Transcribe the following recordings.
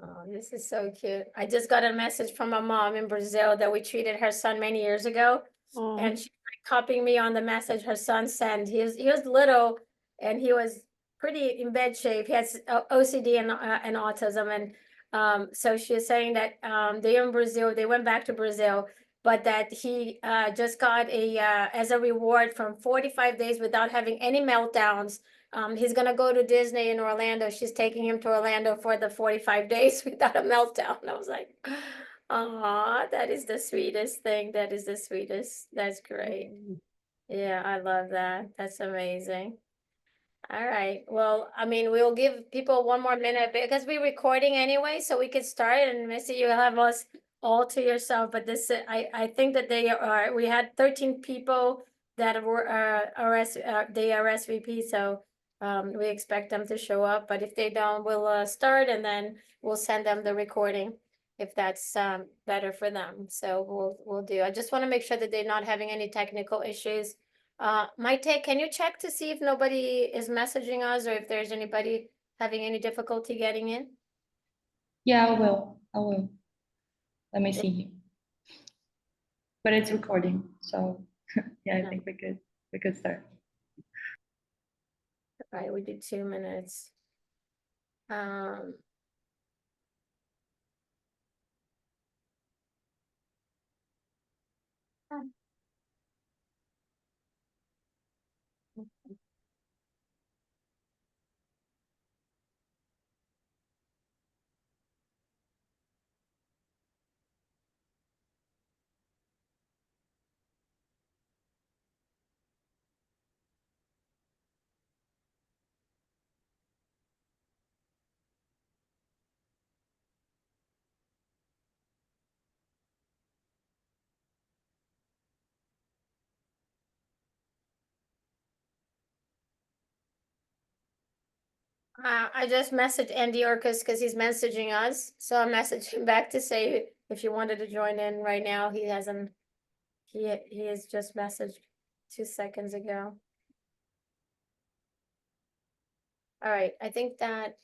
Oh, this is so cute. I just got a message from a mom in Brazil that we treated her son many years ago. Oh, And she's like copying me on the message her son sent. He was little and he was pretty in bad shape. He has OCD and autism. And so she is saying that they in Brazil, they went back to Brazil, but that he just got as a reward from 45 days without having any meltdowns. He's gonna go to Disney in Orlando. She's taking him to Orlando for the 45 days without a meltdown. I was like, "Aw, that is the sweetest thing. That is the sweetest. That's great." Yeah, I love that. That's amazing. All right. Well, I mean, we'll give people one more minute because we're recording anyway, so we could start. And Missy, you have us all to yourself. But this, I think that they are. We had 13 people that were they RSVP, so we expect them to show up. But if they don't, we'll start and then we'll send them the recording if that's better for them. So we'll do. I just want to make sure that they're not having any technical issues. Maite, can you check to see if nobody is messaging us or if there's anybody having any difficulty getting in? yeah, I will. Let me see. But it's recording, so yeah, I think we could start. All right, we do 2 minutes. Um, I just messaged Andy Orcus because he's messaging us. So I messaged him back to say if you wanted to join in right now. He hasn't, he has just messaged 2 seconds ago. All right, I think that,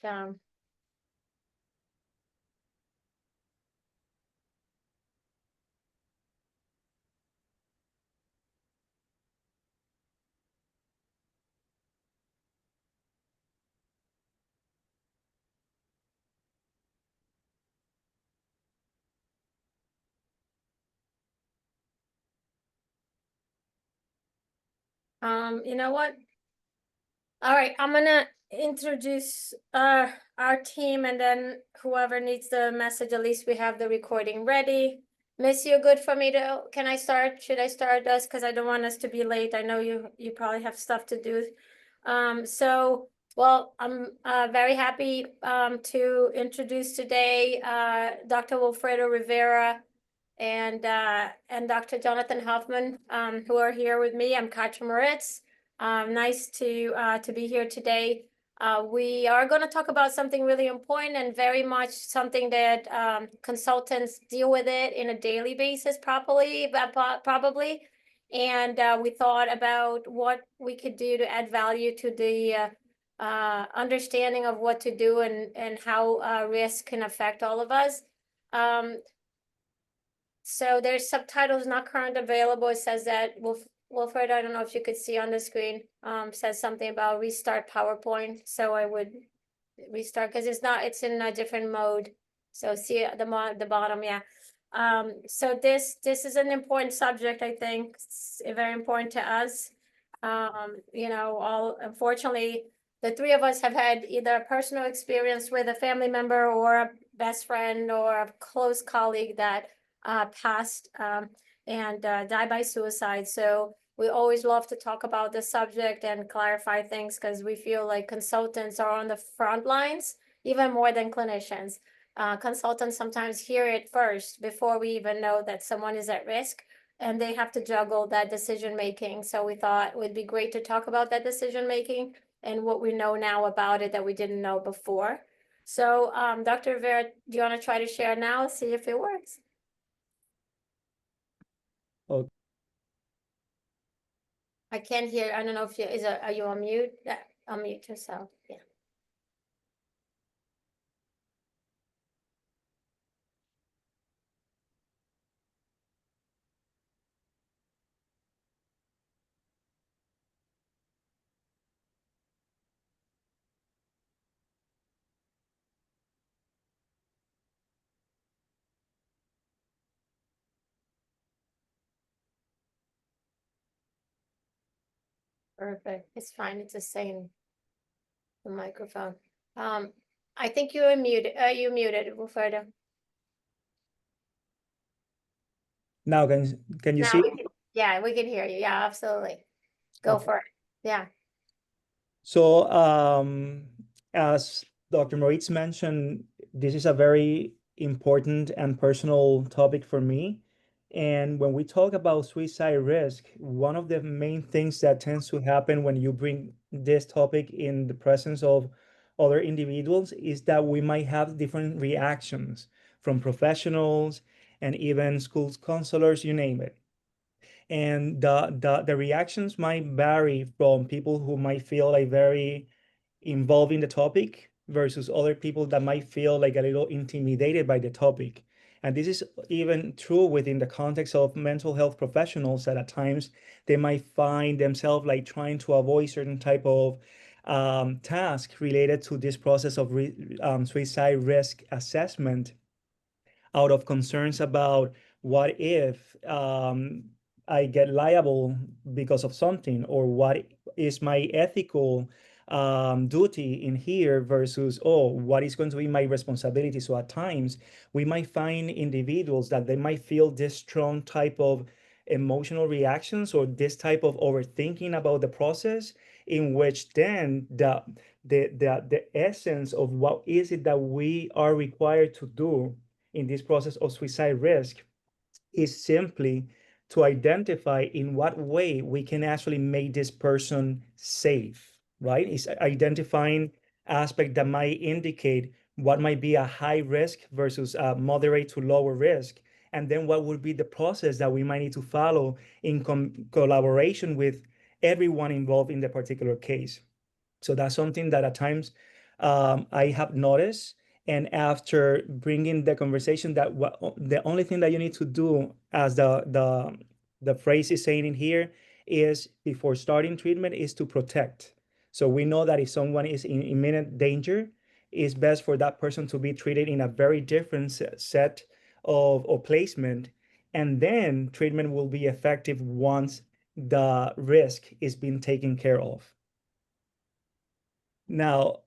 you know what? All right, I'm gonna introduce our team and then whoever needs the message, at least we have the recording ready. Miss, you good for me to, can I start? Should I start us? Because I don't want us to be late. I know you probably have stuff to do. Well, I'm very happy to introduce today Dr. Wilfredo Rivera and Dr. Jonathan Hoffman, who are here with me. I'm Katja Moritz. Nice to be here today. We are going to talk about something really important and very much something that consultants deal with it in a daily basis probably. And we thought about what we could do to add value to the understanding of what to do and how risk can affect all of us. So there's subtitles not currently available. It says that Wilfred, I don't know if you could see on the screen, says something about restart PowerPoint. So I would restart because it's in a different mode. So see at the bottom, yeah. So this is an important subject, I think. It's very important to us. Unfortunately, the three of us have had either a personal experience with a family member or a best friend or a close colleague that passed and died by suicide. So we always love to talk about the subject and clarify things because we feel like consultants are on the front lines even more than clinicians. Consultants sometimes hear it first before we even know that someone is at risk, and they have to juggle that decision making. So we thought it would be great to talk about that decision making and what we know now about it that we didn't know before. So Dr. Rivera, do you want to try to share now, see if it works? Okay. I can't hear. I don't know if are you on mute? Unmute yourself. Yeah. Perfect. It's fine. It's the same. The microphone. I think you are muted. You muted, Wilfredo. Now, can you Now see? we can, yeah, we can hear you. Yeah, absolutely. Go Okay. for it. Yeah. So, as Dr. Moritz mentioned, this is a very important and personal topic for me. And when we talk about suicide risk, one of the main things that tends to happen when you bring this topic in the presence of other individuals is that we might have different reactions from professionals and even schools counselors, you name it. And the reactions might vary from people who might feel like very involved in the topic versus other people that might feel like a little intimidated by the topic. And this is even true within the context of mental health professionals that at times they might find themselves like trying to avoid certain type of task related to this process of suicide risk assessment out of concerns about what if I get liable because of something, or what is my ethical duty in here versus, oh, what is going to be my responsibility. So at times we might find individuals that they might feel this strong type of emotional reactions or this type of overthinking about the process, in which then the essence of what is it that we are required to do in this process of suicide risk is simply to identify in what way we can actually make this person safe, right? It's identifying aspect that might indicate what might be a high risk versus a moderate to lower risk. And then what would be the process that we might need to follow in collaboration with everyone involved in the particular case. So that's something that at times I have noticed. And after bringing the conversation that the only thing that you need to do, as the phrase is saying in here, is before starting treatment is to protect. So we know that if someone is in imminent danger, it's best for that person to be treated in a very different set of or placement. And then treatment will be effective once the risk is being taken care of. Now,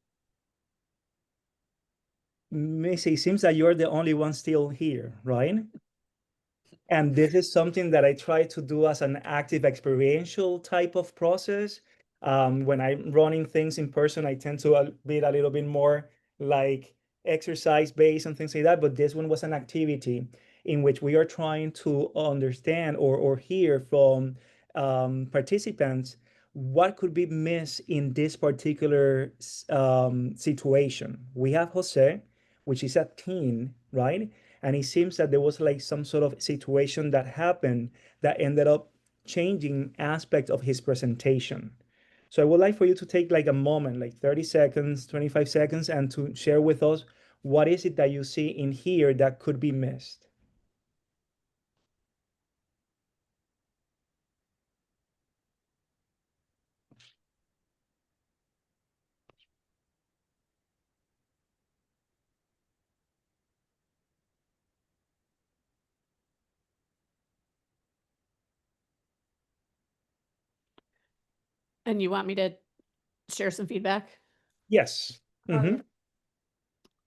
Missy, it seems that you're the only one still here, right? And this is something that I try to do as an active experiential type of process. When I'm running things in person, I tend to be a little bit more like exercise based and things like that. But this one was an activity in which we are trying to understand or hear from participants what could be missed in this particular situation. We have Jose, which is a teen, right? And it seems that there was like some sort of situation that happened that ended up changing aspects of his presentation. So I would like for you to take like a moment, like 30 seconds, 25 seconds, and to share with us what is it that you see in here that could be missed. And you want me to share some feedback? Yes. Mm-hmm.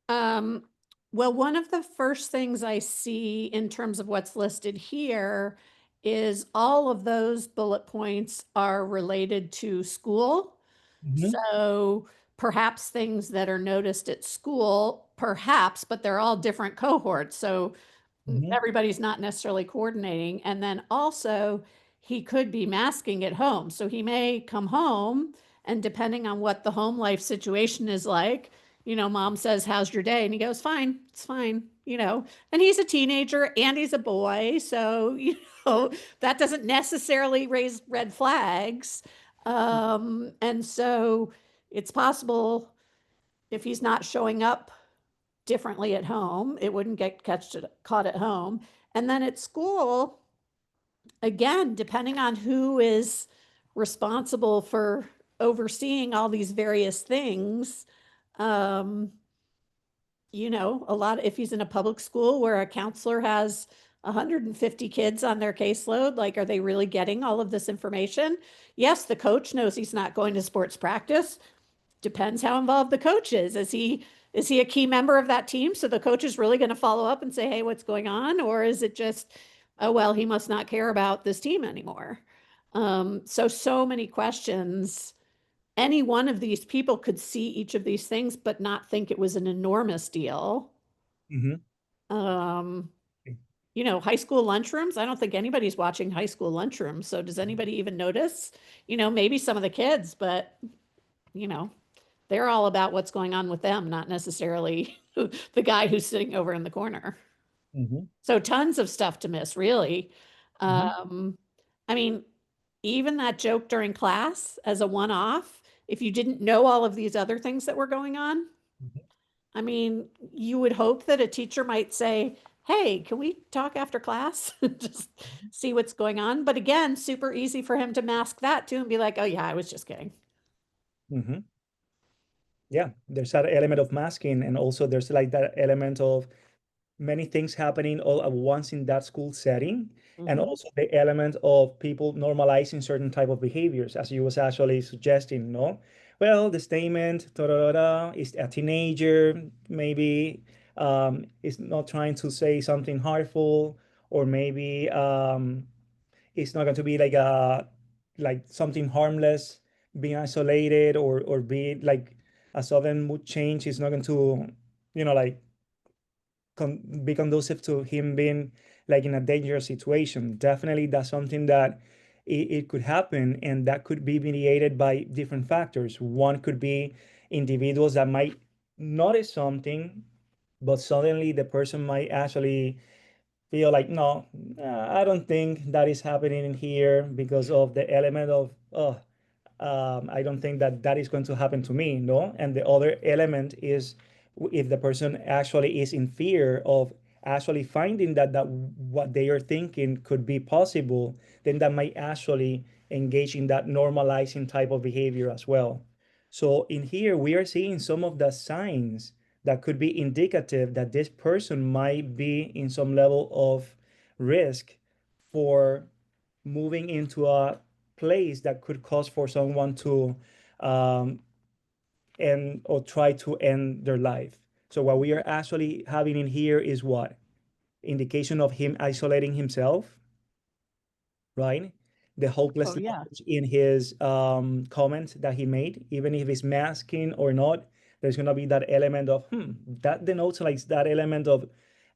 Um, well, one of the first things I see in terms of what's listed here is all of those bullet points are related to school. Mm-hmm. So perhaps things that are noticed at school, perhaps, but they're all different cohorts. So Mm-hmm. everybody's not necessarily coordinating. And then also, he could be masking at home. So he may come home, and depending on what the home life situation is like, mom says, "How's your day?" And he goes, "Fine, it's fine." And he's a teenager and he's a boy. So, that doesn't necessarily raise red flags. And so it's possible if he's not showing up differently at home, it wouldn't get caught at home. And then at school, again, depending on who is responsible for overseeing all these various things, a lot, if he's in a public school where a counselor has 150 kids on their caseload. Like, are they really getting all of this information? Yes, the coach knows he's not going to sports practice. Depends how involved the coach is. Is he a key member of that team? So the coach is really going to follow up and say, hey, what's going on? Or is it just, oh, well, he must not care about this team anymore? So many questions. Any one of these people could see each of these things, but not think it was an enormous deal. Mhm. Um, high school lunchrooms. I don't think anybody's watching high school lunchrooms. So does anybody even notice? Maybe some of the kids, but they're all about what's going on with them, not necessarily the guy who's sitting over in the corner. Mhm. So tons of stuff to miss, really. Mhm. I mean, even that joke during class as a one-off, if you didn't know all of these other things that were going on, Mhm. I mean, you would hope that a teacher might say, hey, can we talk after class? Just see what's going on. But again, super easy for him to mask that too and be like, oh yeah, I was just kidding. Mhm. Yeah, there's that element of masking, and also there's like that element of many things happening all at once in that school setting, and Mhm. also the element of people normalizing certain type of behaviors, as you was actually suggesting, no? Well, the statement da, da, da, da, is a teenager, maybe is not trying to say something harmful, or maybe it's not going to be like something harmless, being isolated, or be like a sudden mood change is not going to, like be conducive to him being like in a dangerous situation. Definitely, that's something that it could happen, and that could be mediated by different factors. One could be individuals that might notice something, but suddenly the person might actually feel like, no, I don't think that is happening in here because of the element of, oh, I don't think that that is going to happen to me, no? And the other element is if the person actually is in fear of actually finding that what they are thinking could be possible, then that might actually engage in that normalizing type of behavior as well. So in here, we are seeing some of the signs that could be indicative that this person might be in some level of risk for moving into a place that could cause for someone to um, end or try to end their life. So what we are actually having in here is what? Indication of him isolating himself, right? The Oh, hopelessness yeah. in his comment that he made, even if it's masking or not, there's gonna be that element of that denotes like that element of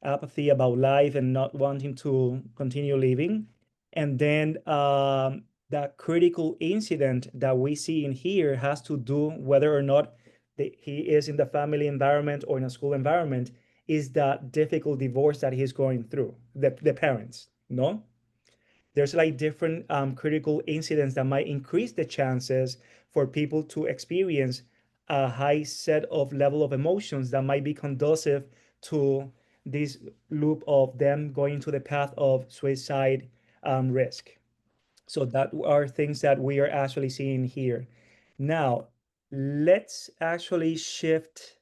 apathy about life and not wanting to continue living. And then that critical incident that we see in here has to do whether or not he is in the family environment or in a school environment, is that difficult divorce that he's going through, the parents, no? There's like different critical incidents that might increase the chances for people to experience a high set of level of emotions that might be conducive to this loop of them going to the path of suicide risk. So that are things that we are actually seeing here. Now, let's actually shift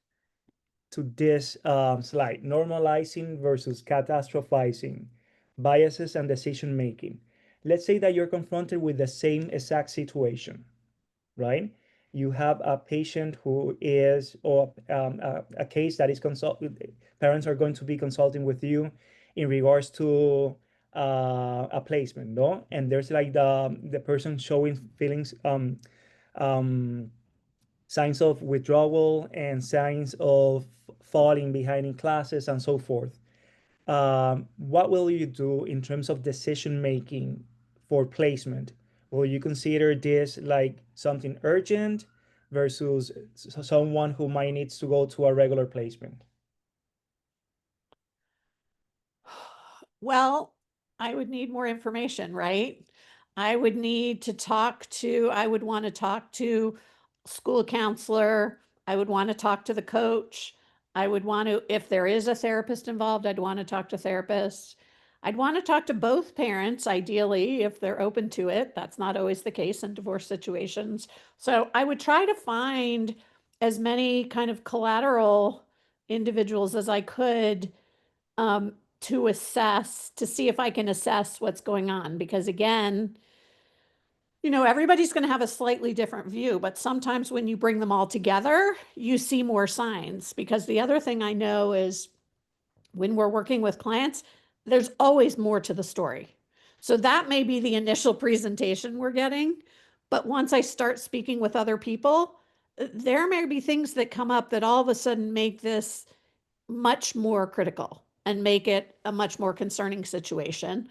to this slide, normalizing versus catastrophizing, biases and decision making. Let's say that you're confronted with the same exact situation, right? You have a patient who is, or a case that is parents are going to be consulting with you in regards to a placement, no? And there's like the person showing feelings, um, signs of withdrawal and signs of falling behind in classes and so forth. What will you do in terms of decision making for placement? Will you consider this like something urgent versus someone who might needs to go to a regular placement? Well, I would need more information, right? I would want to talk to school counselor. I would want to talk to the coach. I would want to, if there is a therapist involved, I'd want to talk to therapists. I'd want to talk to both parents, ideally, if they're open to it. That's not always the case in divorce situations. So I would try to find as many kind of collateral individuals as I could, to assess, to see if I can assess what's going on. Because again, everybody's going to have a slightly different view, but sometimes when you bring them all together, you see more signs. Because the other thing I know is when we're working with clients, there's always more to the story. So that may be the initial presentation we're getting, but once I start speaking with other people, there may be things that come up that all of a sudden make this much more critical and make it a much more concerning situation.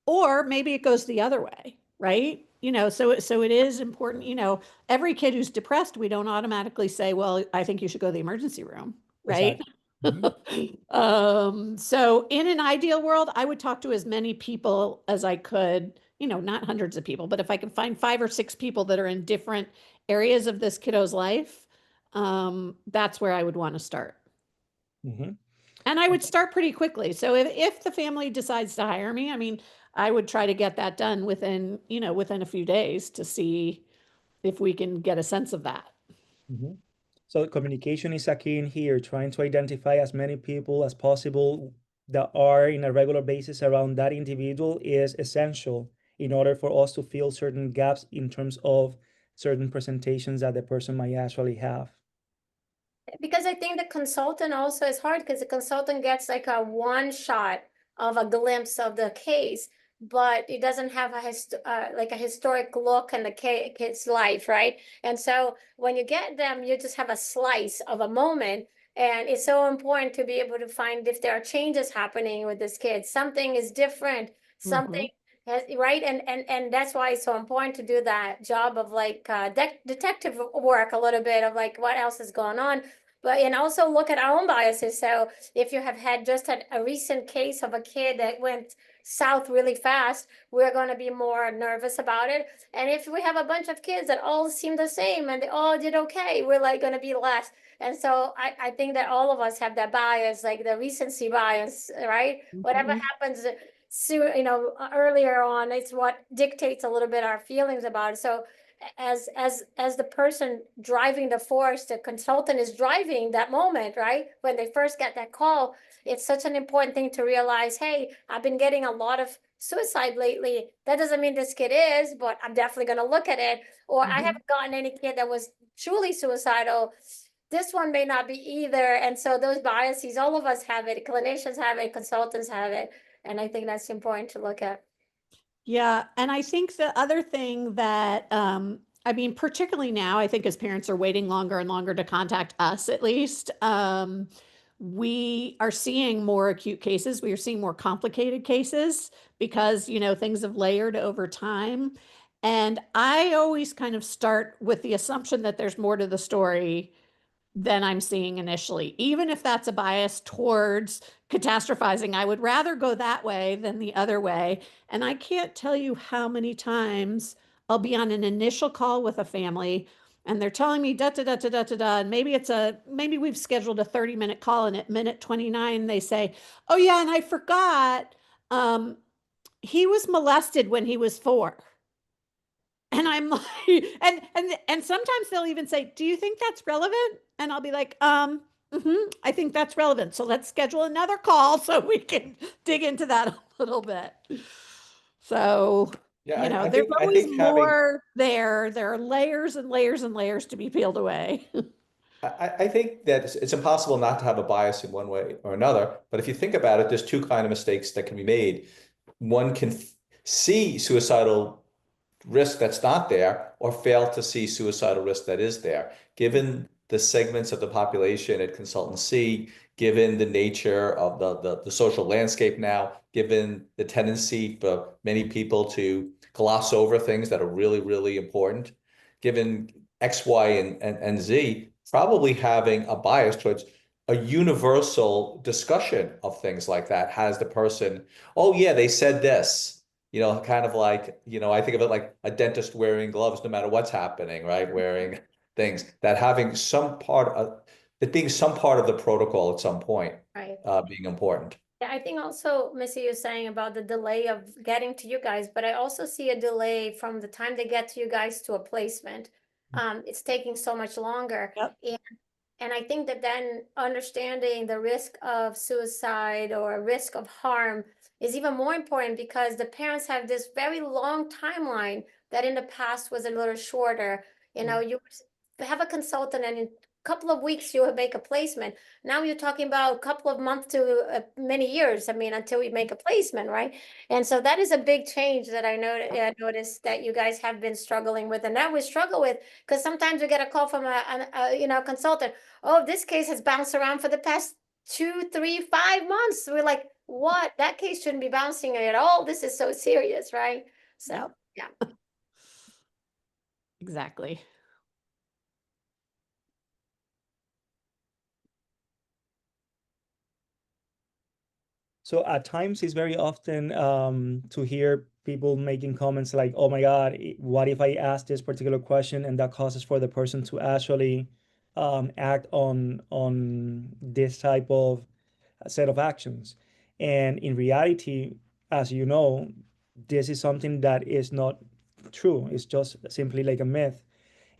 Or maybe it goes the other way, right? So it is important, every kid who's depressed, we don't automatically say, well, I think you should go to the emergency room, right? Exactly. So in an ideal world, I would talk to as many people as I could, not hundreds of people, but if I can find 5 or 6 people that are in different areas of this kiddo's life, that's where I would want to start. Mhm. And I would start pretty quickly. So if the family decides to hire me, I mean, I would try to get that done within a few days to see if we can get a sense of that. Mhm. So communication is a key in here, trying to identify as many people as possible that are in a regular basis around that individual is essential in order for us to fill certain gaps in terms of certain presentations that the person might actually have. Because I think the consultant also is hard because the consultant gets like a one shot of a glimpse of the case, but it doesn't have like a historic look in the kid's life, right? And so when you get them, you just have a slice of a moment. And it's so important to be able to find if there are changes happening with this kid. Something is different, something right? And that's why it's so important to do that job of like detective work a little bit of like what else is going on. But and also look at our own biases. So if you have had just a recent case of a kid that went south really fast, we're going to be more nervous about it. And if we have a bunch of kids that all seem the same and they all did okay, we're like going to be less. And so I think that all of us have that bias, like the recency bias, right? Whatever happens soon, earlier on, it's what dictates a little bit our feelings about it. So as the person driving the force, the consultant is driving that moment, right? When they first get that call, it's such an important thing to realize, hey, I've been getting a lot of suicide lately. That doesn't mean this kid is, but I'm definitely going to look at it. Or I haven't gotten any kid that was truly suicidal. This one may not be either. And so those biases, all of us have it. Clinicians have it, consultants have it. And I think that's important to look at. Yeah, and I think the other thing that I mean, particularly now, I think as parents are waiting longer and longer to contact us, at least, we are seeing more acute cases. We are seeing more complicated cases because, things have layered over time. And I always kind of start with the assumption that there's more to the story than I'm seeing initially. Even if that's a bias towards catastrophizing, I would rather go that way than the other way. And I can't tell you how many times I'll be on an initial call with a family and they're telling me da da da da da da da, and maybe we've scheduled a 30-minute call, and at minute 29 they say, "Oh yeah, and I forgot, he was molested when he was 4." And I'm like, and sometimes they'll even say, "Do you think that's relevant?" And I'll be like, I think that's relevant. So let's schedule another call so we can dig into that a little bit." So, Yeah, I there's think I always think having more there. There are layers and layers and layers to be peeled away. I think that it's impossible not to have a bias in one way or another. But if you think about it, there's two kind of mistakes that can be made. One can see suicidal risk that's not there, or fail to see suicidal risk that is there. Given the segments of the population at Consultant C, given the nature of the social landscape now, given the tendency for many people to gloss over things that are really, really important, given X, Y, and Z, probably having a bias towards a universal discussion of things like that has the person, oh yeah, they said this. Kind of like, I think of it like a dentist wearing gloves no matter what's happening, right? Wearing things that having some part of it being some part of the protocol at some point, Right. being important. Yeah, I think also, Missy, you're saying about the delay of getting to you guys, but I also see a delay from the time they get to you guys to a placement. It's taking so much longer. Yep. And And I think that then understanding the risk of suicide or risk of harm is even more important because the parents have this very long timeline that in the past was a little shorter. You know, you have a consultant and in a couple of weeks you will make a placement. Now you're talking about a couple of months to many years. I mean, until we make a placement, right? And so that is a big change that I noticed that you guys have been struggling with, and that we struggle with because sometimes we get a call from a consultant. Oh, this case has bounced around for the past 2, 3, 5 months. We're like, what? That case shouldn't be bouncing at all. This is so serious, right? So, yeah. Exactly. So at times it's very often to hear people making comments like, "Oh my God, what if I ask this particular question and that causes for the person to actually act on this type of set of actions?" And in reality, as you know, this is something that is not true. It's just simply like a myth.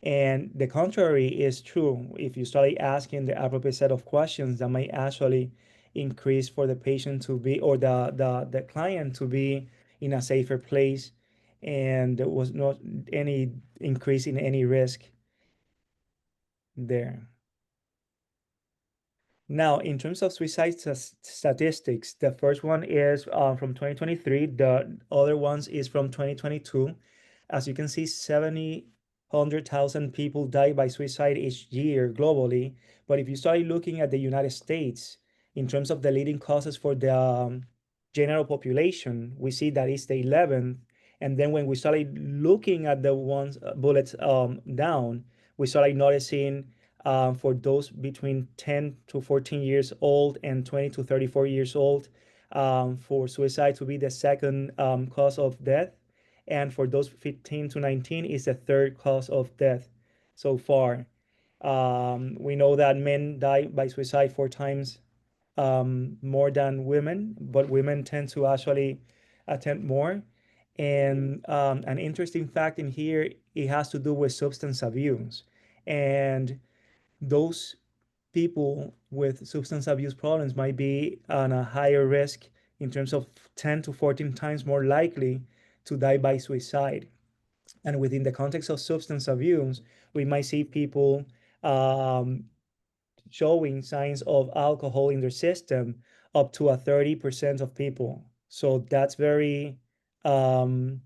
And the contrary is true. If you start asking the appropriate set of questions, that might actually increase for the patient to be, or the client to be in a safer place, and there was not any increase in any risk there. Now, in terms of suicide statistics, the first one is from 2023. The other ones is from 2022. As you can see, 100,000 people die by suicide each year globally. But if you start looking at the United States, in terms of the leading causes for the general population, we see that it's the 11th. And then when we started looking at the ones bullets down, we started noticing for those between 10 to 14 years old and 20 to 34 years old, for suicide to be the second cause of death. And for those 15 to 19 is the third cause of death so far. We know that men die by suicide 4 times more than women, but women tend to actually attempt more. And an interesting fact in here, it has to do with substance abuse. And those people with substance abuse problems might be on a higher risk in terms of 10 to 14 times more likely to die by suicide. And within the context of substance abuse, we might see people um, showing signs of alcohol in their system up to a 30% of people. So that's very um,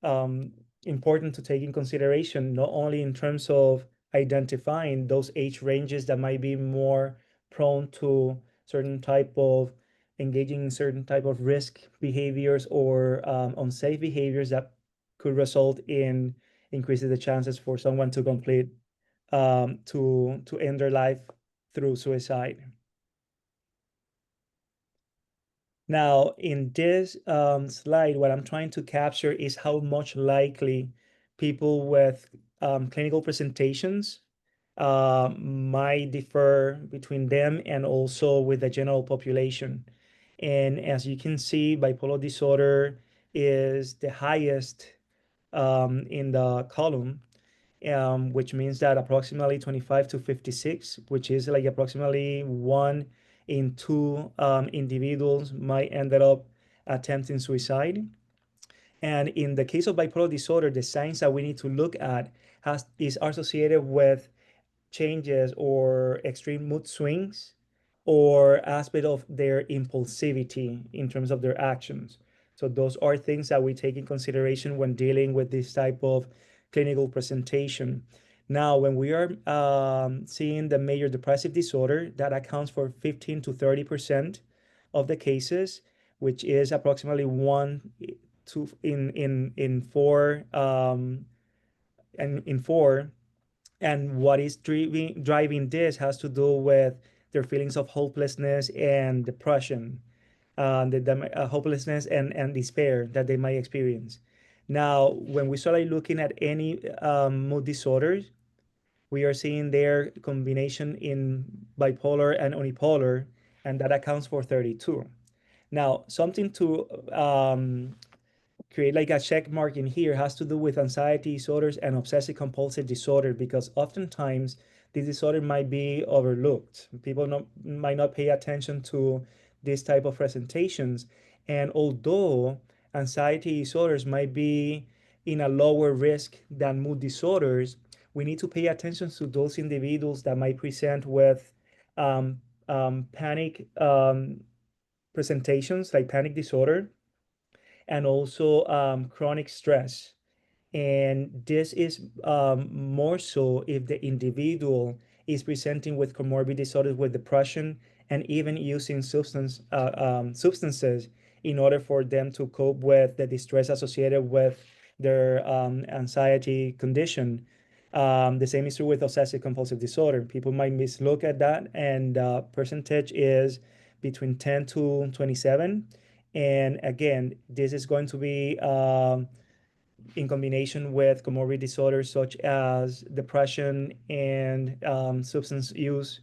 um, important to take in consideration, not only in terms of identifying those age ranges that might be more prone to certain type of engaging in certain type of risk behaviors or unsafe behaviors that could result in increasing the chances for someone to complete to end their life through suicide. Now, in this slide, what I'm trying to capture is how much likely people with clinical presentations might differ between them and also with the general population. And as you can see, bipolar disorder is the highest in the column, which means that approximately 25 to 56, which is like approximately 1 in 2 individuals might end up attempting suicide. And in the case of bipolar disorder, the signs that we need to look at is associated with changes or extreme mood swings or aspect of their impulsivity in terms of their actions. So those are things that we take in consideration when dealing with this type of clinical presentation. Now, when we are seeing the major depressive disorder, that accounts for 15 to 30% of the cases, which is approximately 1 in 4 and in 4. And what is driving this has to do with their feelings of hopelessness and depression, hopelessness and despair that they might experience. Now, when we start looking at any mood disorders, we are seeing their combination in bipolar and unipolar, and that accounts for 32. Now, something to create like a check mark in here has to do with anxiety disorders and obsessive compulsive disorder, because oftentimes this disorder might be overlooked. People might not pay attention to this type of presentations. And although anxiety disorders might be in a lower risk than mood disorders, we need to pay attention to those individuals that might present with panic presentations like panic disorder, and also chronic stress. And this is more so if the individual is presenting with comorbid disorders with depression and even using substances in order for them to cope with the distress associated with their anxiety condition. The same is true with obsessive compulsive disorder. People might mislook at that, and percentage is between 10 to 27. And again, this is going to be in combination with comorbid disorders such as depression and substance use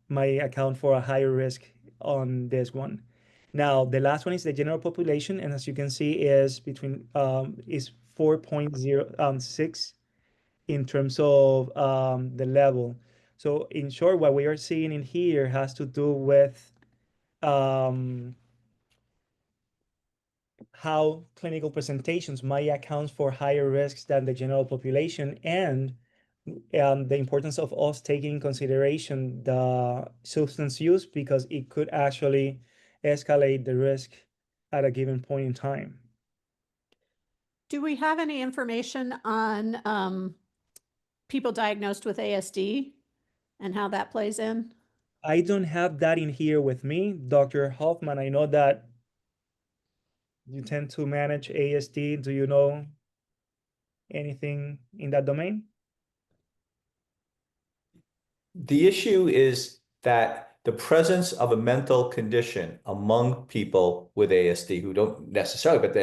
might account for a higher risk on this one. Now, the last one is the general population, and as you can see, is between is 4.06 in terms of the level. So, in short, what we are seeing in here has to do with how clinical presentations might account for higher risks than the general population, and the importance of us taking in consideration the substance use, because it could actually escalate the risk at a given point in time. Do we have any information on people diagnosed with ASD and how that plays in? I don't have that in here with me. Dr. Hoffman, I know that you tend to manage ASD. Do you know anything in that domain? The issue is that the presence of a mental condition among people with ASD who don't necessarily, but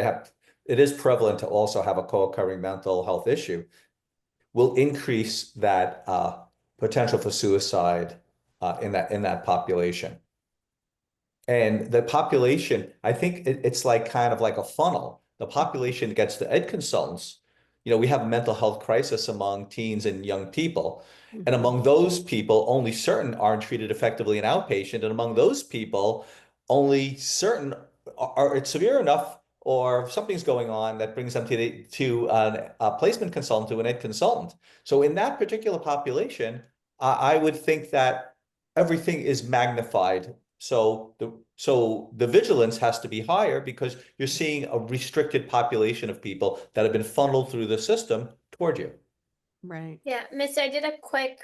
it is prevalent to also have a co-occurring mental health issue, will increase that potential for suicide in that population. And the population, I think it's like kind of like a funnel. The population gets the ed consultants. We have a mental health crisis among teens and young people. And among those people, only certain aren't treated effectively in outpatient. And among those people, only certain are severe enough or something's going on that brings them to a placement consultant, to an ed consultant. So in that particular population, I would think that everything is magnified. So the vigilance has to be higher because you're seeing a restricted population of people that have been funneled through the system toward you. Right. Yeah, Miss, I did a quick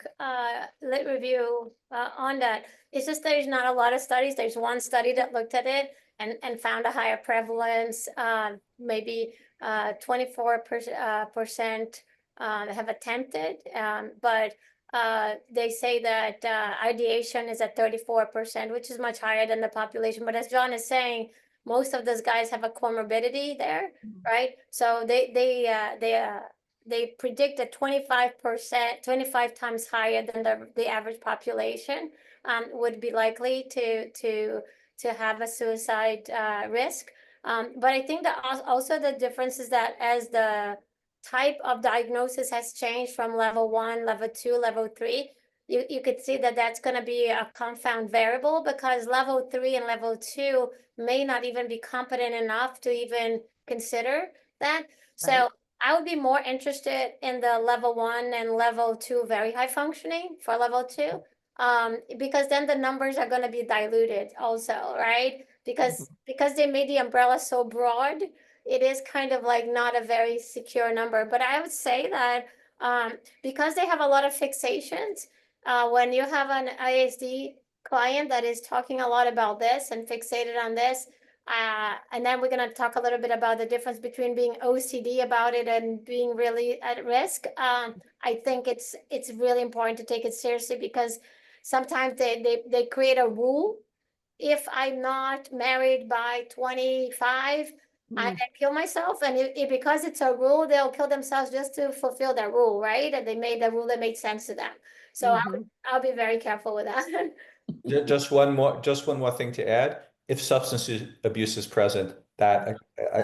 lit review on that. It's just there's not a lot of studies. There's one study that looked at it and found a higher prevalence, maybe 24% have attempted, but they say that ideation is at 34%, which is much higher than the population. But as John is saying, most of those guys have a comorbidity there, right? So they predict that 25%, 25 times higher than the average population would be likely to have a suicide risk. But I think that also the difference is that as the type of diagnosis has changed from level 1, level 2, level 3, you could see that that's going to be a confound variable, because level 3 and level 2 may not even be competent enough to even consider that. So I would be more interested in the level 1 and level 2 very high functioning for level 2, because then the numbers are going to be diluted also, right? Because they made the umbrella so broad, it is kind of like not a very secure number. But I would say that because they have a lot of fixations, when you have an ISD client that is talking a lot about this and fixated on this, and then we're going to talk a little bit about the difference between being OCD about it and being really at risk. I think it's really important to take it seriously, because sometimes they create a rule. If I'm not married by 25, I can kill myself. And because it's a rule, they'll kill themselves just to fulfill that rule, right? And they made the rule that made sense to them. So I'll be very careful with that. Just one more thing to add. If substance abuse is present, that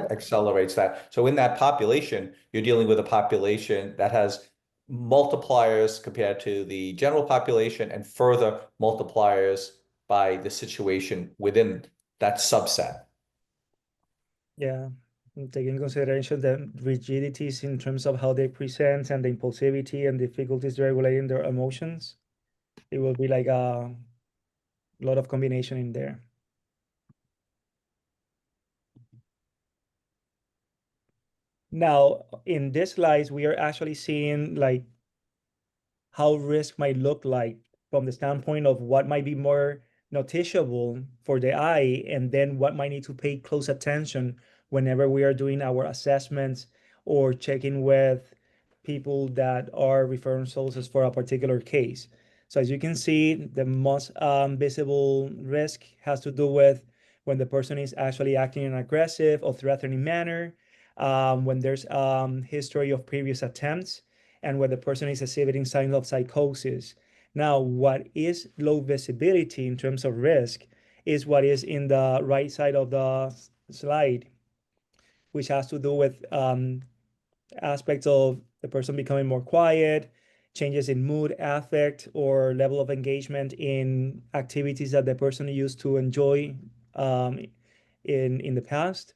accelerates that. So in that population, you're dealing with a population that has multipliers compared to the general population and further multipliers by the situation within that subset. Yeah, and take in consideration the rigidities in terms of how they present and the impulsivity and difficulties regulating their emotions. It will be like a lot of combination in there. Now, in this slides, we are actually seeing like how risk might look like from the standpoint of what might be more noticeable for the eye, and then what might need to pay close attention whenever we are doing our assessments or checking with people that are referring sources for a particular case. So as you can see, the most visible risk has to do with when the person is actually acting in an aggressive or threatening manner, when there's history of previous attempts, and when the person is exhibiting signs of psychosis. Now, what is low visibility in terms of risk is what is in the right side of the slide, which has to do with aspects of the person becoming more quiet, changes in mood, affect, or level of engagement in activities that the person used to enjoy in the past.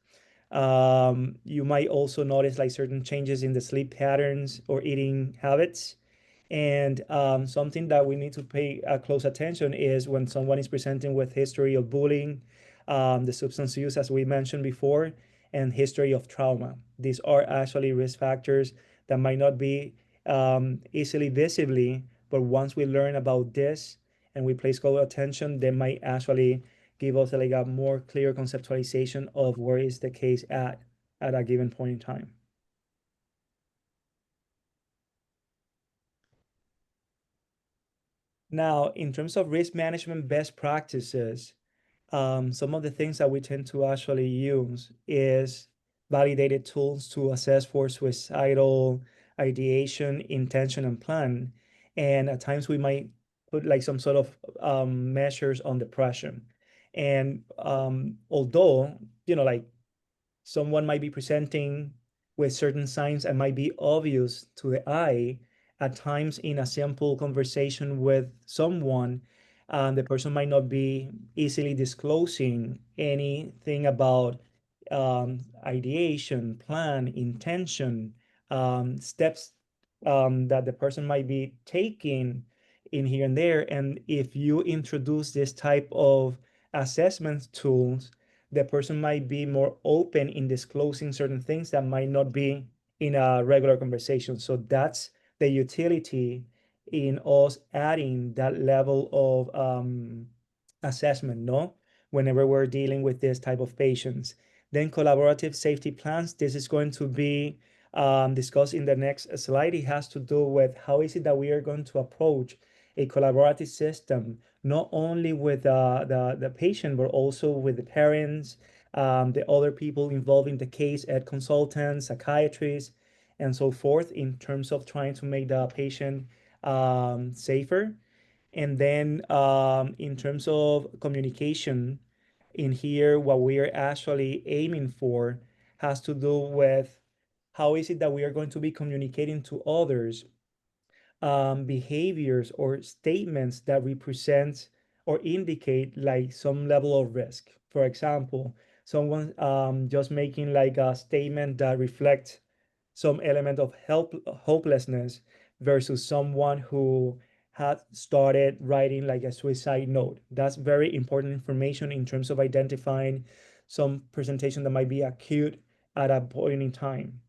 You might also notice like certain changes in the sleep patterns or eating habits. And something that we need to pay close attention is when someone is presenting with history of bullying, the substance use, as we mentioned before, and history of trauma. These are actually risk factors that might not be easily visibly, but once we learn about this and we place close attention, they might actually give us like a more clear conceptualization of where is the case at a given point in time. Now, in terms of risk management best practices, some of the things that we tend to actually use is validated tools to assess for suicidal ideation, intention, and plan. And at times we might put like some sort of measures on depression. And although, like someone might be presenting with certain signs and might be obvious to the eye, at times in a simple conversation with someone, the person might not be easily disclosing anything about ideation, plan, intention, steps that the person might be taking in here and there. And if you introduce this type of assessment tools, the person might be more open in disclosing certain things that might not be in a regular conversation. So that's the utility in us adding that level of assessment, no? Whenever we're dealing with this type of patients. Then collaborative safety plans, this is going to be discussed in the next slide. It has to do with how is it that we are going to approach a collaborative system, not only with the patient, but also with the parents, the other people involved in the case, ed consultants, psychiatrists, and so forth, in terms of trying to make the patient safer. And then in terms of communication, in here, what we are actually aiming for has to do with how is it that we are going to be communicating to others behaviors or statements that represent or indicate like some level of risk. For example, someone just making like a statement that reflects some element of hopelessness versus someone who had started writing like a suicide note. That's very important information in terms of identifying some presentation that might be acute at a point in time.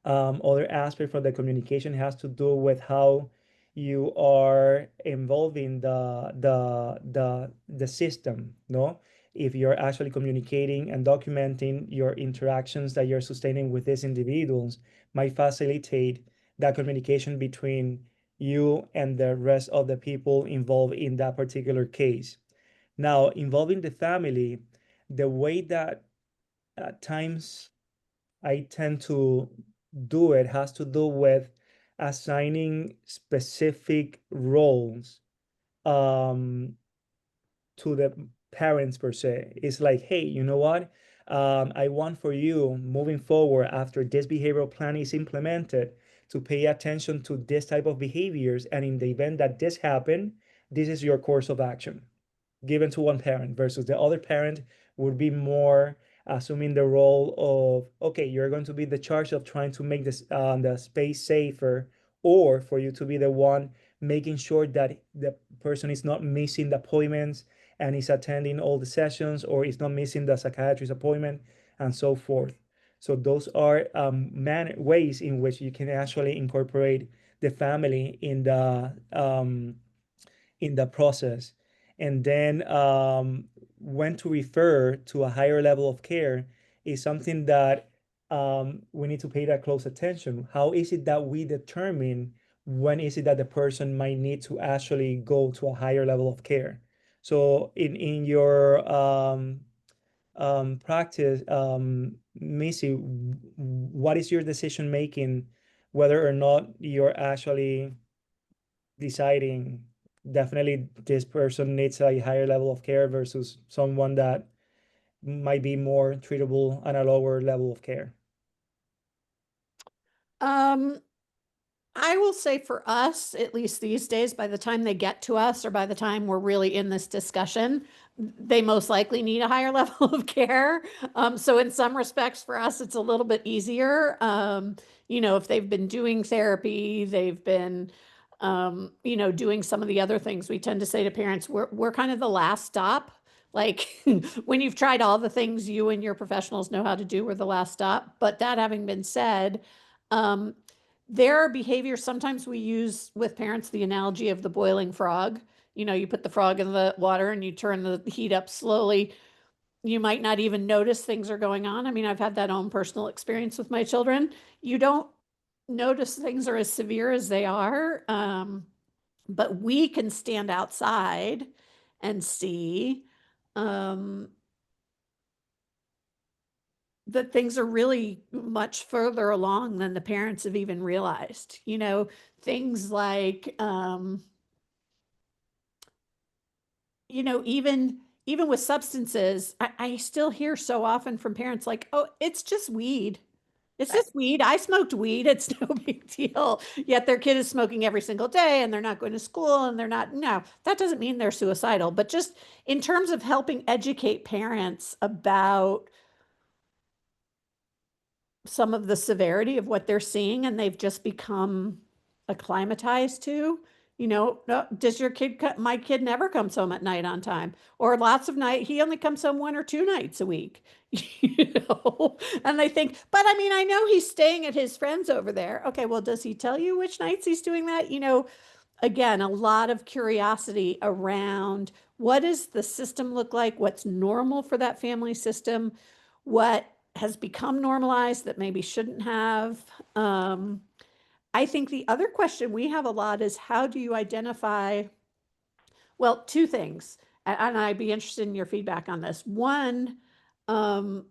Other aspect for the communication has to do with how you are involving the system, no? If you're actually communicating and documenting your interactions that you're sustaining with these individuals, might facilitate that communication between you and the rest of the people involved in that particular case. Now, involving the family, the way that at times I tend to do it has to do with assigning specific roles um, to the parents per se. It's like, hey, you know what? I want for you moving forward after this behavioral plan is implemented to pay attention to this type of behaviors. And in the event that this happen, this is your course of action given to one parent versus the other parent would be more assuming the role of, okay, you're going to be the charge of trying to make this the space safer, or for you to be the one making sure that the person is not missing the appointments and is attending all the sessions, or is not missing the psychiatrist appointment, and so forth. So those are ways in which you can actually incorporate the family in the process. And then when to refer to a higher level of care is something that we need to pay that close attention. How is it that we determine when is it that the person might need to actually go to a higher level of care? So in your practice, Missy, what is your decision making whether or not you're actually deciding definitely this person needs a higher level of care versus someone that might be more treatable at a lower level of care? I will say for us, at least these days, by the time they get to us or by the time we're really in this discussion, they most likely need a higher level of care. So in some respects for us, it's a little bit easier. If they've been doing therapy, they've been, doing some of the other things, we tend to say to parents, we're kind of the last stop. Like when you've tried all the things you and your professionals know how to do, we're the last stop. But that having been said, there are behaviors, sometimes we use with parents the analogy of the boiling frog. You put the frog in the water and you turn the heat up slowly. You might not even notice things are going on. I mean, I've had that own personal experience with my children. You don't notice things are as severe as they are. But we can stand outside and see that things are really much further along than the parents have even realized. Things like, even with substances, I still hear so often from parents like, oh, it's just weed. It's just weed. I smoked weed. It's no big deal. Yet their kid is smoking every single day and they're not going to school and no, that doesn't mean they're suicidal. But just in terms of helping educate parents about some of the severity of what they're seeing and they've just become acclimatized to, no, does your kid, my kid never comes home at night on time, or lots of he only comes home 1 or 2 nights a week, and they think, but I mean, I know he's staying at his friends over there. Okay, well, does he tell you which nights he's doing that? Again, a lot of curiosity around what does the system look like? What's normal for that family system? What has become normalized that maybe shouldn't have? I think the other question we have a lot is how do you identify, well, 2 things, and I'd be interested in your feedback on this. One, I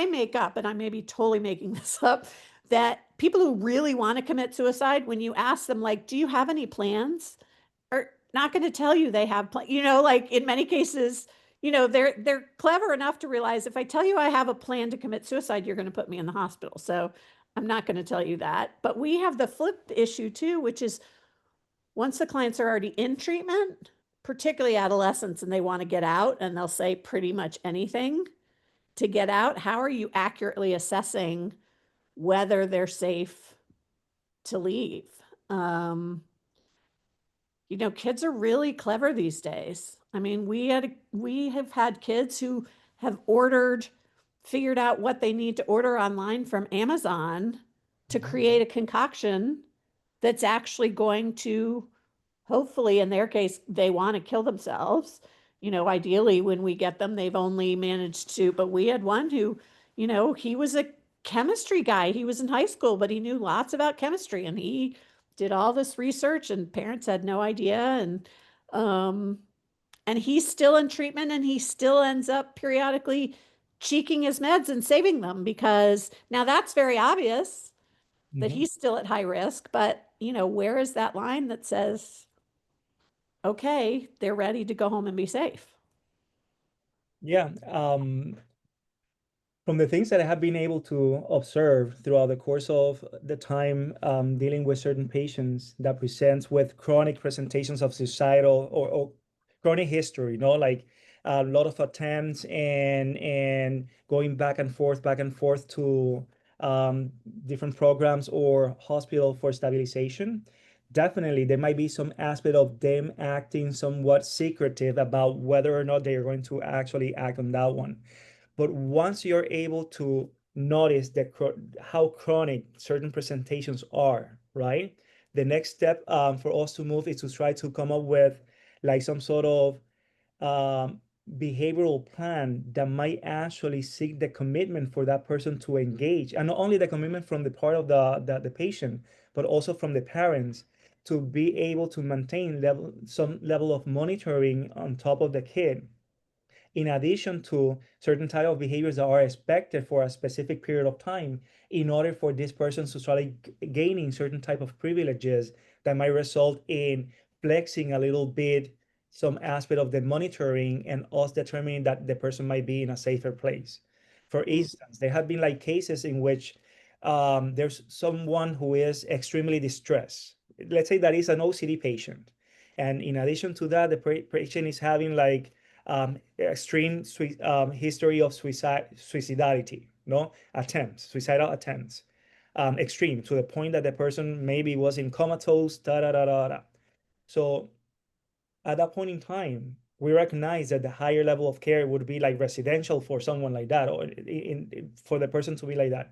make up, and I may be totally making this up, that people who really want to commit suicide, when you ask them, like, do you have any plans? Are not going to tell you they have plans. Like in many cases, they're clever enough to realize if I tell you I have a plan to commit suicide, you're going to put me in the hospital. So I'm not going to tell you that. But we have the flip issue too, which is once the clients are already in treatment, particularly adolescents, and they want to get out, and they'll say pretty much anything to get out, how are you accurately assessing whether they're safe to leave? Kids are really clever these days. I mean, we have had kids who have figured out what they need to order online from Amazon to create a concoction that's actually going to, hopefully in their case, they want to kill themselves. Ideally when we get them, they've only managed to, but we had one who, he was a chemistry guy. He was in high school, but he knew lots about chemistry and he did all this research and parents had no idea. And he's still in treatment and he still ends up periodically cheeking his meds and saving them, because now that's very obvious that he's still at high risk, but where is that line that says, okay, they're ready to go home and be safe? Yeah. From the things that I have been able to observe throughout the course of the time dealing with certain patients that presents with chronic presentations of suicidal or chronic history, like a lot of attempts and going back and forth to different programs or hospital for stabilization. Definitely, there might be some aspect of them acting somewhat secretive about whether or not they are going to actually act on that one. But once you're able to notice how chronic certain presentations are, right? The next step for us to move is to try to come up with like some sort of um, behavioral plan that might actually seek the commitment for that person to engage, and not only the commitment from the part of the patient, but also from the parents to be able to maintain some level of monitoring on top of the kid, in addition to certain type of behaviors that are expected for a specific period of time, in order for this person to start gaining certain type of privileges that might result in flexing a little bit some aspect of the monitoring and us determining that the person might be in a safer place. For instance, there have been like cases in which there's someone who is extremely distressed. Let's say that is an OCD patient. And in addition to that, the patient is having like extreme history of suicidality, no attempts, suicidal attempts, extreme to the point that the person maybe was in comatose, da da da da da. So at that point in time, we recognize that the higher level of care would be like residential for someone like that, or for the person to be like that.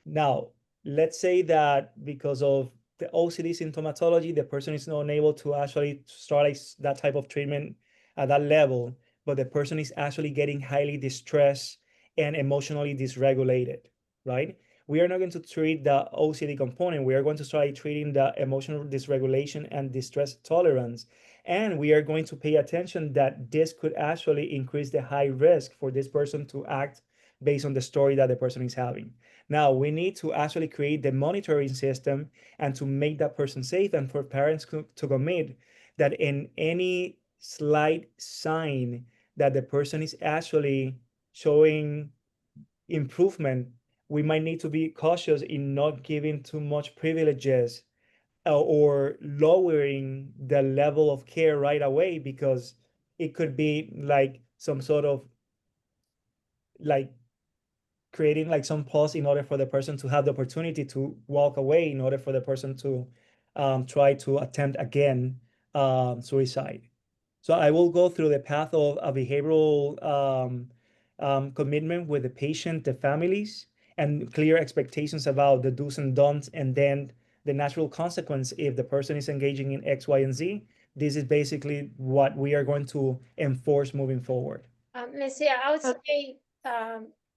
Now, let's say that because of the OCD symptomatology, the person is not able to actually start that type of treatment at that level, but the person is actually getting highly distressed and emotionally dysregulated, right? We are not going to treat the OCD component. We are going to start treating the emotional dysregulation and distress tolerance. And we are going to pay attention that this could actually increase the high risk for this person to act based on the story that the person is having. Now, we need to actually create the monitoring system and to make that person safe, and for parents to commit that in any slight sign that the person is actually showing improvement, we might need to be cautious in not giving too much privileges or lowering the level of care right away, because it could be like some sort of like creating like some pause in order for the person to have the opportunity to walk away, in order for the person to try to attempt again suicide. So I will go through the path of a behavioral commitment with the patient, the families, and clear expectations about the do's and don'ts, and then the natural consequence if the person is engaging in X, Y, and Z. This is basically what we are going to enforce moving forward. Missy, I would say,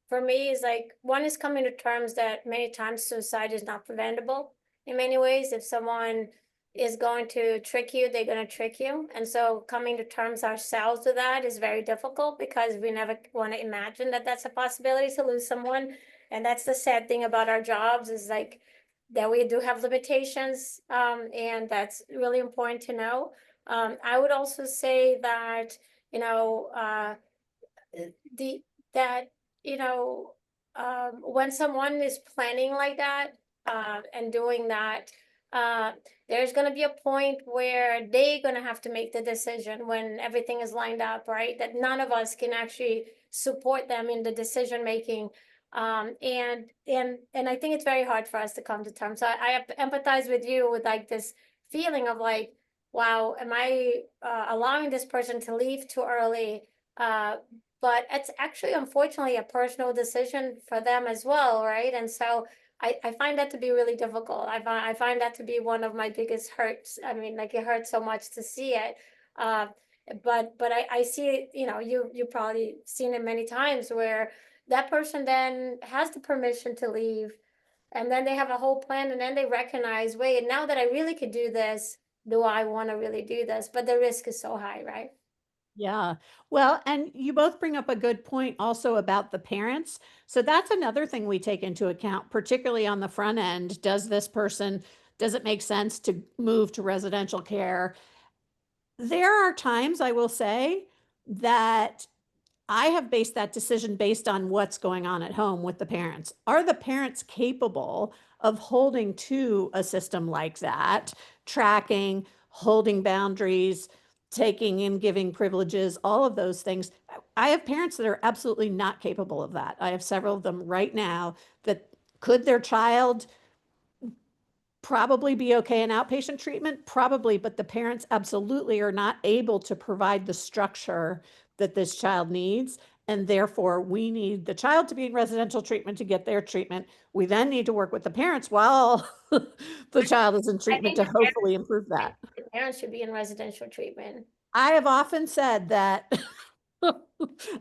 for me, is like, one is coming to terms that many times suicide is not preventable in many ways. If someone is going to trick you, they're going to trick you. And so coming to terms ourselves with that is very difficult, because we never want to imagine that that's a possibility to lose someone. And that's the sad thing about our jobs, is like that we do have limitations, and that's really important to know. I would also say that, you know, the that you know when someone is planning like that and doing that, there's going to be a point where they're going to have to make the decision when everything is lined up, right? That none of us can actually support them in the decision making. And I think it's very hard for us to come to terms. So I empathize with you with like this feeling of like, wow, am I allowing this person to leave too early? But it's actually, unfortunately, a personal decision for them as well, right? And so I find that to be really difficult. I find that to be one of my biggest hurts. I mean, like, it hurts so much to see it. But I see it, you probably seen it many times, where that person then has the permission to leave, and then they have a whole plan, and then they recognize, wait, now that I really could do this, do I want to really do this? But the risk is so high, right? Yeah. Well, and you both bring up a good point also about the parents. So that's another thing we take into account, particularly on the front end. Does it make sense to move to residential care? There are times, I will say, that I have based that decision based on what's going on at home with the parents. Are the parents capable of holding to a system like that, tracking, holding boundaries, taking and giving privileges, all of those things? I have parents that are absolutely not capable of that. I have several of them right now that could their child probably be okay in outpatient treatment? Probably, but the parents absolutely are not able to provide the structure that this child needs. And therefore, we need the child to be in residential treatment to get their treatment. We then need to work with the parents while the child is in treatment to think the hopefully improve that. The parents should be in residential treatment. I have often said that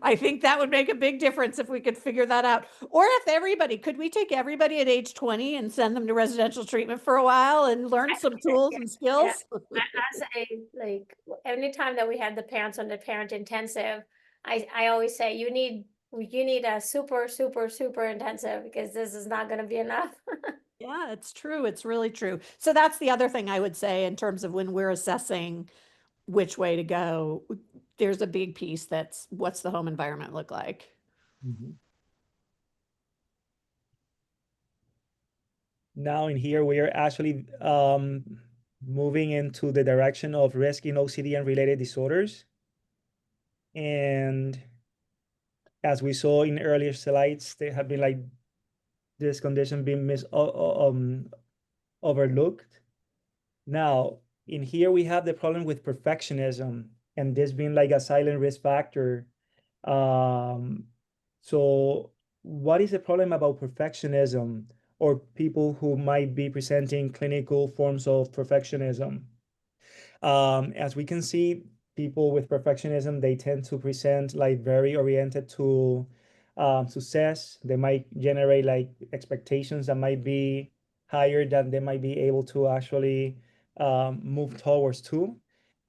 I think that would make a big difference if we could figure that out. Or if everybody, could we take everybody at age 20 and send them to residential treatment for a while and learn some tools and skills? I say, like, anytime that we have the parents on the parent intensive, I always say, you need a super, super, super intensive, because this is not gonna be enough. Yeah, it's true. It's really true. So that's the other thing I would say in terms of when we're assessing which way to go. There's a big piece that's what's the home environment look like? Now in here, we are actually moving into the direction of risk in OCD and related disorders. And as we saw in earlier slides, there have been like this condition being overlooked. Now, in here, we have the problem with perfectionism, and this being like a silent risk factor. So what is the problem about perfectionism, or people who might be presenting clinical forms of perfectionism? As we can see, people with perfectionism, they tend to present like very oriented to success. They might generate like expectations that might be higher than they might be able to actually move towards to.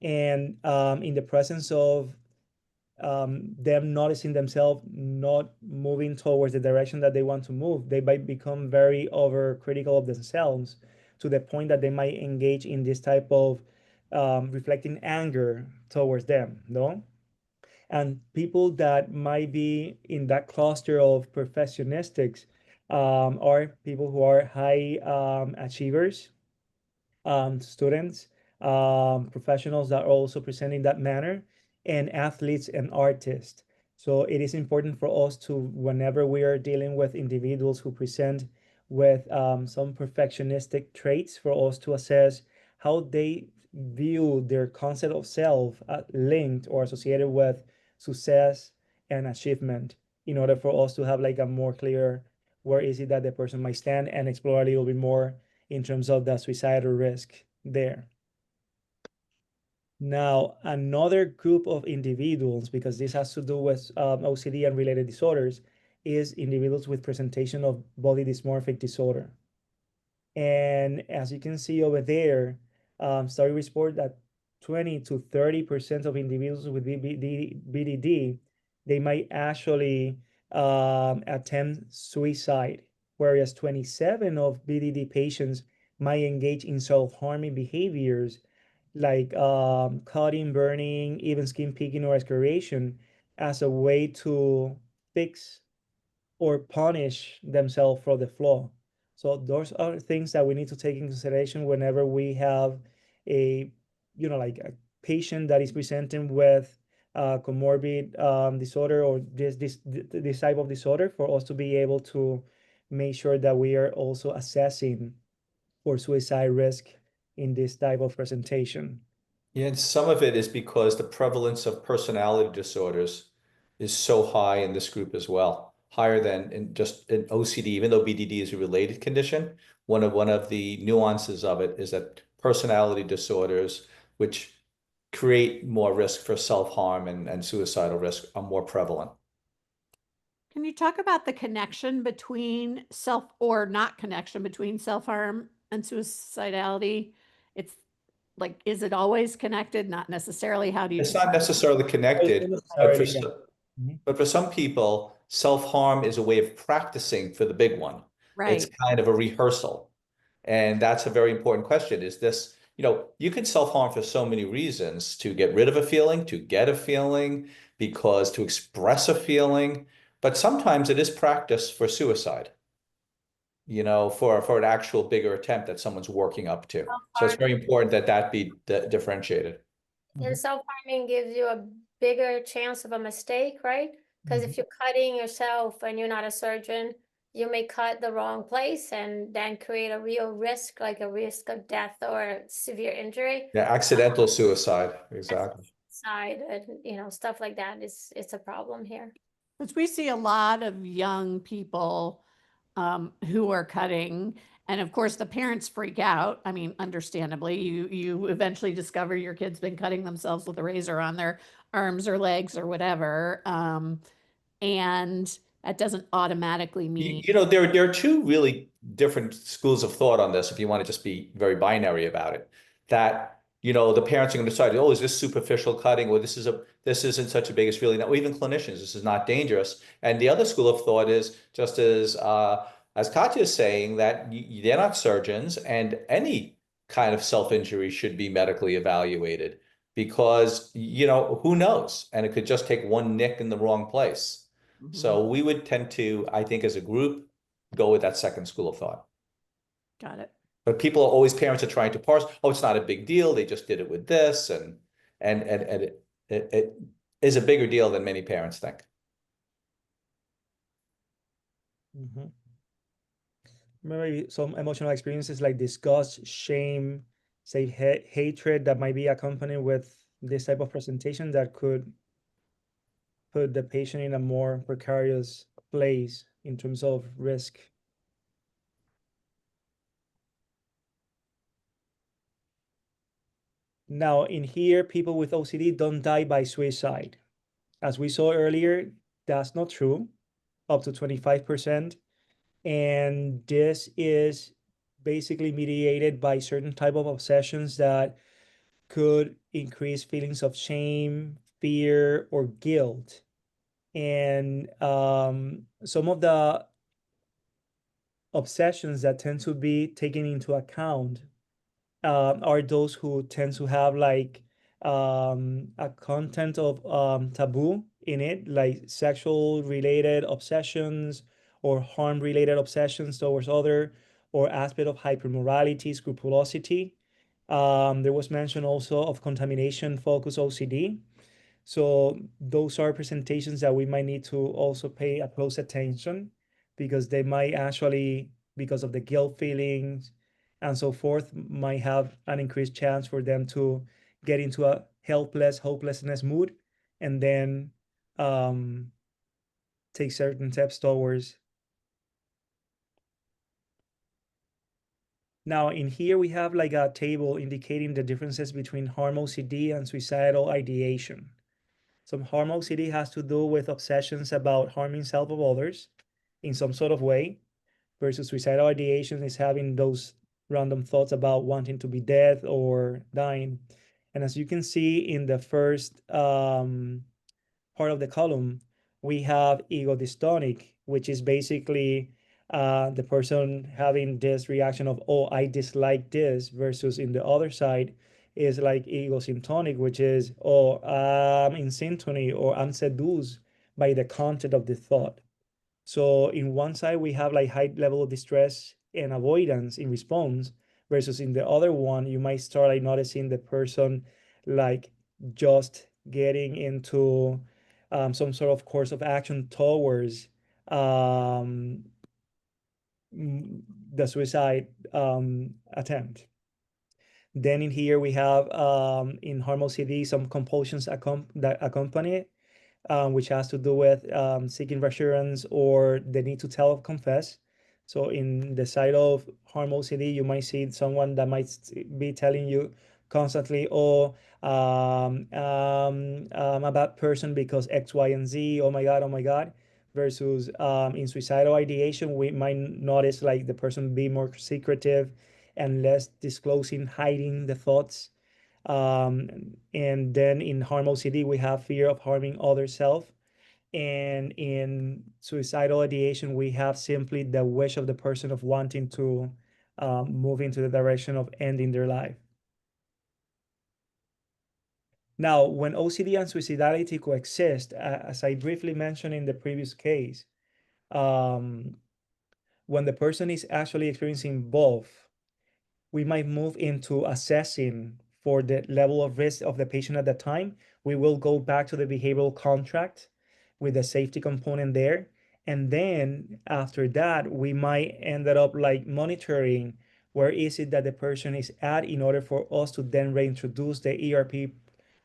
And in the presence of them noticing themselves not moving towards the direction that they want to move, they might become very overcritical of themselves, to the point that they might engage in this type of reflecting anger towards them, no? And people that might be in that cluster of perfectionistics are people who are high achievers, students, professionals that are also presenting that manner, and athletes and artists. So it is important for us to, whenever we are dealing with individuals who present with some perfectionistic traits, for us to assess how they view their concept of self linked or associated with success and achievement, in order for us to have like a more clear where is it that the person might stand, and explore a little bit more in terms of the suicidal risk there. Now, another group of individuals, because this has to do with OCD and related disorders, is individuals with presentation of body dysmorphic disorder. And as you can see over there, study report that 20 to 30% of individuals with BDD, they might actually attempt suicide, whereas 27 of BDD patients might engage in self-harming behaviors like cutting, burning, even skin picking or excoriation, as a way to fix or punish themselves for the flaw. So those are things that we need to take into consideration whenever we have a, like a patient that is presenting with comorbid disorder, or this type of disorder, for us to be able to make sure that we are also assessing for suicide risk in this type of presentation. Yeah, and some of it is because the prevalence of personality disorders is so high in this group as well, higher than in just in OCD, even though BDD is a related condition. One of the nuances of it is that personality disorders, which create more risk for self-harm and suicidal risk, are more prevalent. Can you talk about the connection between or not connection between self-harm and suicidality? It's like, is it always connected? Not necessarily. How do you It's not necessarily connected, but for some people, self-harm is a way of practicing for the big one. It's Right. kind of a rehearsal. And that's a very important question. Is this you know, you can self-harm for so many reasons, to get rid of a feeling, to get a feeling, because to express a feeling, but sometimes it is practice for suicide, you know, for an actual bigger attempt that someone's working up to. So it's very important that that be differentiated. And self-harming gives you a bigger chance of a mistake, right? Because if you're cutting yourself and you're not a surgeon, you may cut the wrong place and then create a real risk, like a risk of death or severe injury. Yeah, accidental suicide, exactly. Side, and stuff like that it's a problem here. Because we see a lot of young people who are cutting, and of course the parents freak out. I mean, understandably, you eventually discover your kid's been cutting themselves with a razor on their arms or legs or whatever, and that doesn't automatically mean You know, there are two really different schools of thought on this, if you want to just be very binary about it. That, you know, the parents are going to decide, oh, is this superficial cutting, or this isn't such a big, it's really not, or even clinicians, this is not dangerous. And the other school of thought is just as Katya is saying, that they're not surgeons, and any kind of self-injury should be medically evaluated, because, you know, who knows? And it could just take one nick in the wrong place. So we would tend to, I think, as a group, go with that second school of thought. got it. But people are always, parents are trying to parse, oh, it's not a big deal, they just did it with this, and it is a bigger deal than many parents think. Maybe some emotional experiences like disgust, shame, say hatred that might be accompanied with this type of presentation that could put the patient in a more precarious place in terms of risk. Now, in here, people with OCD don't die by suicide. As we saw earlier, that's not true, up to 25%. And this is basically mediated by certain type of obsessions that could increase feelings of shame, fear, or guilt. And some of the obsessions that tend to be taken into account are those who tend to have like a content of taboo in it, like sexual related obsessions or harm related obsessions towards other, or aspect of hypermorality, scrupulosity. There was mention also of contamination focused OCD. So those are presentations that we might need to also pay a close attention, because they might actually, because of the guilt feelings and so forth, might have an increased chance for them to get into a hopelessness mood, and then take certain steps towards. Now in here we have like a table indicating the differences between harm OCD and suicidal ideation. Some harm OCD has to do with obsessions about harming self or others in some sort of way, versus suicidal ideation is having those random thoughts about wanting to be dead or dying. And as you can see in the first part of the column, we have ego dystonic, which is basically the person having this reaction of, oh, I dislike this, versus in the other side is like ego syntonic, which is, oh, I'm in syntony, or I'm seduced by the content of the thought. So in one side, we have like high level of distress and avoidance in response, versus in the other one, you might start like noticing the person like just getting into some sort of course of action towards the suicide attempt. Then in here we have in harm OCD some compulsions that accompany it, which has to do with seeking reassurance or the need to tell or confess. So in the side of harm OCD, you might see someone that might be telling you constantly, oh, I'm a bad person because X, Y, and Z, oh my God, oh my God. Versus in suicidal ideation, we might notice like the person be more secretive and less disclosing, hiding the thoughts. And then in harm OCD, we have fear of harming other self. And in suicidal ideation, we have simply the wish of the person of wanting to move into the direction of ending their life. Now, when OCD and suicidality coexist, as I briefly mentioned in the previous case, when the person is actually experiencing both, we might move into assessing for the level of risk of the patient at the time. We will go back to the behavioral contract with the safety component there. And then after that, we might end up like monitoring where is it that the person is at in order for us to then reintroduce the ERP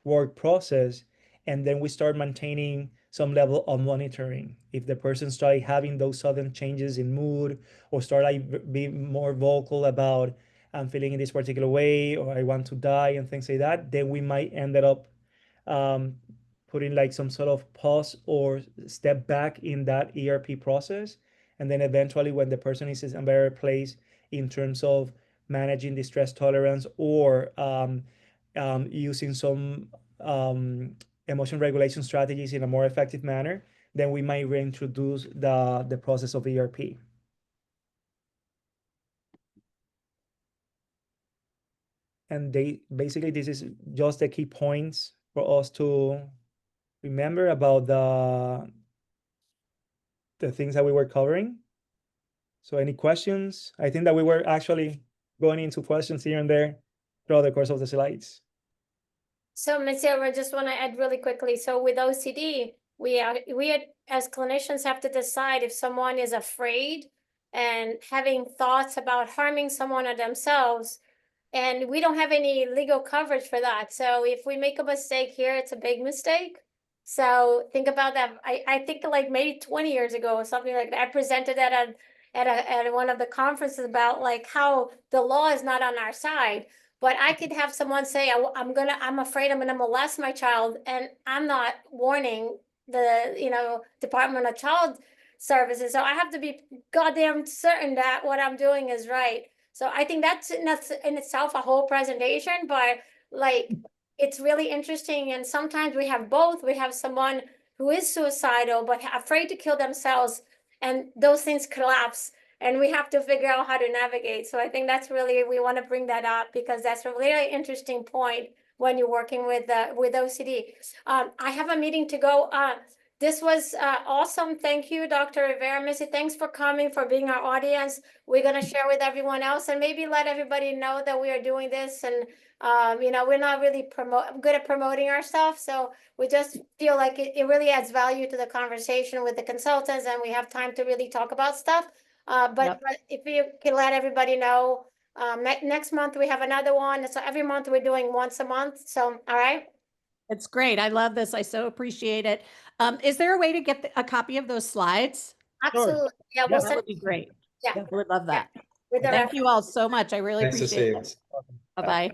work process. And then we start maintaining some level of monitoring. If the person started having those sudden changes in mood or start like being more vocal about I'm feeling in this particular way or I want to die and things like that, then we might end up um, putting like some sort of pause or step back in that ERP process. And then eventually when the person is in a better place in terms of managing the stress tolerance or using some emotion regulation strategies in a more effective manner, then we might reintroduce the process of ERP. And they basically, this is just the key points for us to remember about the things that we were covering. So any questions? I think that we were actually going into questions here and there throughout the course of the slides. So, Ms. Silver, I just want to add really quickly. So with OCD, we as clinicians have to decide if someone is afraid and having thoughts about harming someone or themselves. And we don't have any legal coverage for that. So if we make a mistake here, it's a big mistake. So think about that. I think like maybe 20 years ago or something like that, I presented at one of the conferences about like how the law is not on our side. But I could have someone say, I'm afraid I'm gonna molest my child, and I'm not warning the Department of Child Services. So I have to be goddamn certain that what I'm doing is right. So I think that's in itself a whole presentation, but like it's really interesting. And sometimes we have both. We have someone who is suicidal but afraid to kill themselves, and those things collapse. And we have to figure out how to navigate. So I think that's really, we want to bring that up because that's a really interesting point when you're working with OCD. I have a meeting to go. This was awesome. Thank you, Dr. Rivera. Missy, thanks for coming, for being our audience. We're going to share with everyone else and maybe let everybody know that we are doing this. And, we're not really good at promoting our stuff. So we just feel like it really adds value to the conversation with the consultants, and we have time to really talk about stuff. But if you can let everybody know, next month we have another one. So every month we're doing once a month. So, all right. It's great. I love this. I so appreciate it. Is there a way to get a copy of those slides? Absolutely. Yeah, we'll That send would be great. Yeah. Yeah. I would love that. with the Thank you all so much. I really Nice to appreciate see it. you. Bye-bye.